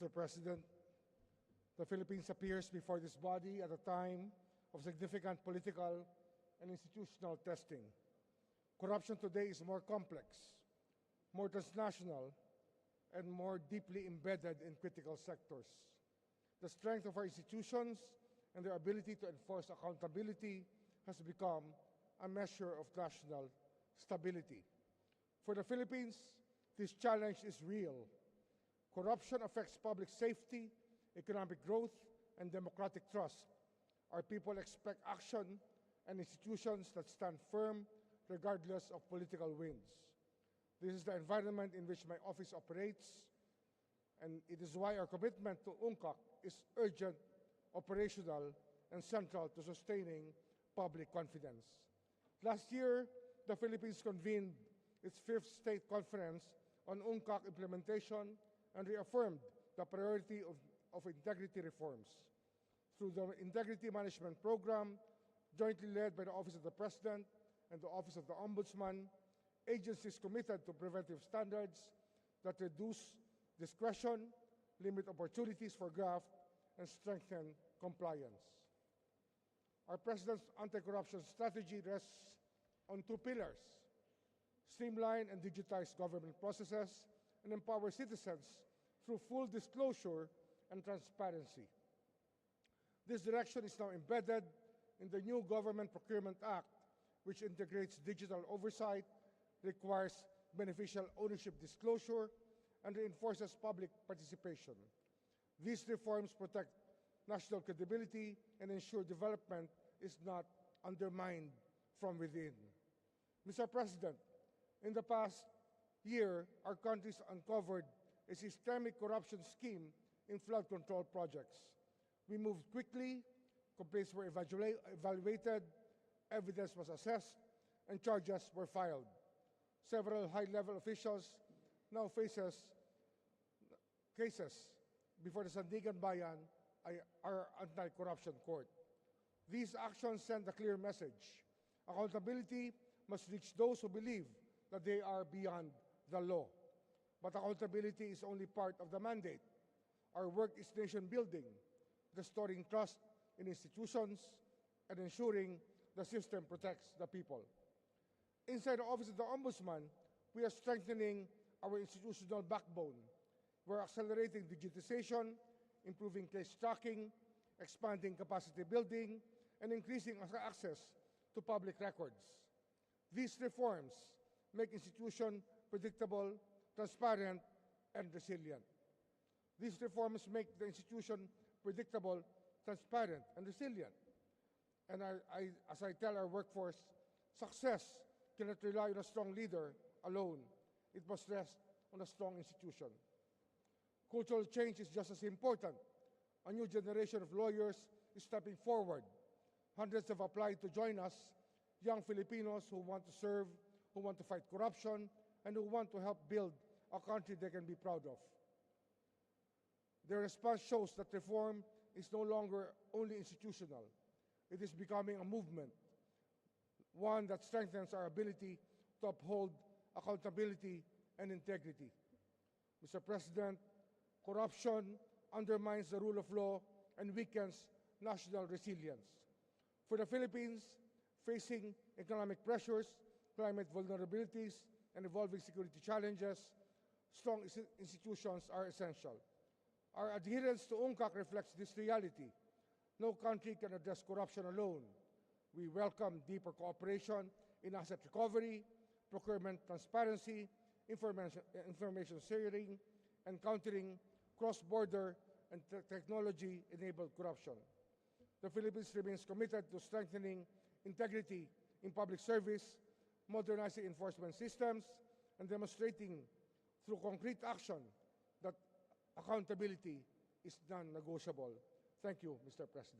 Mr. President, the Philippines appears before this body at a time of significant political and institutional testing. Corruption today is more complex, more transnational, and more deeply embedded in critical sectors. The strength of our institutions and their ability to enforce accountability has become a measure of national stability. For the Philippines, this challenge is real. Corruption affects public safety, economic growth, and democratic trust. Our people expect action and institutions that stand firm regardless of political winds. This is the environment in which my office operates, and it is why our commitment to UNCAC is urgent, operational, and central to sustaining public confidence. Last year, the Philippines convened its fifth State Conference on UNCAC implementation and reaffirmed the priority of integrity reforms. Through the Integrity Management Program, jointly led by the Office of the President and the Office of the Ombudsman, agencies committed to preventive standards that reduce discretion, limit opportunities for graft, and strengthen compliance. Our President's anti-corruption strategy rests on two pillars: streamline and digitize government processes, and empower citizens through full disclosure and transparency. This direction is now embedded in the new Government Procurement Act, which integrates digital oversight, requires beneficial ownership disclosure, and reinforces public participation. These reforms protect national credibility and ensure development is not undermined from within. Mr. President, in the past year, our country has uncovered a systemic corruption scheme in flood control projects. We moved quickly, complaints were evaluated, evidence was assessed, and charges were filed. Several high-level officials now faces cases before the Sandigan Bayan, our anti-corruption court. These actions send a clear message. Accountability must reach those who believe that they are beyond the law. But accountability is only part of the mandate. Our work is nation-building, restoring trust in institutions, and ensuring the system protects the people. Inside the Office of the Ombudsman, we are strengthening our institutional backbone. We're accelerating digitization, improving case tracking, expanding capacity building, and increasing access to public records. These reforms make institutions predictable, transparent, and resilient. These reforms make the institution predictable, transparent, and resilient. And as I tell our workforce, success cannot rely on a strong leader alone. It must rest on a strong institution. Cultural change is just as important. A new generation of lawyers is stepping forward. Hundreds have applied to join us, young Filipinos who want to serve, who want to fight corruption, and who want to help build a country they can be proud of. Their response shows that reform is no longer only institutional. It is becoming a movement, one that strengthens our ability to uphold accountability and integrity. Mr. President, corruption undermines the rule of law and weakens national resilience. For the Philippines, facing economic pressures, climate vulnerabilities, and evolving security challenges, strong institutions are essential. Our adherence to UNCAC reflects this reality. No country can address corruption alone. We welcome deeper cooperation in asset recovery, procurement transparency, information sharing, and countering cross-border and technology-enabled corruption. The Philippines remains committed to strengthening integrity in public service, modernizing enforcement systems, and demonstrating through concrete action that accountability is non-negotiable. Thank you, Mr. President.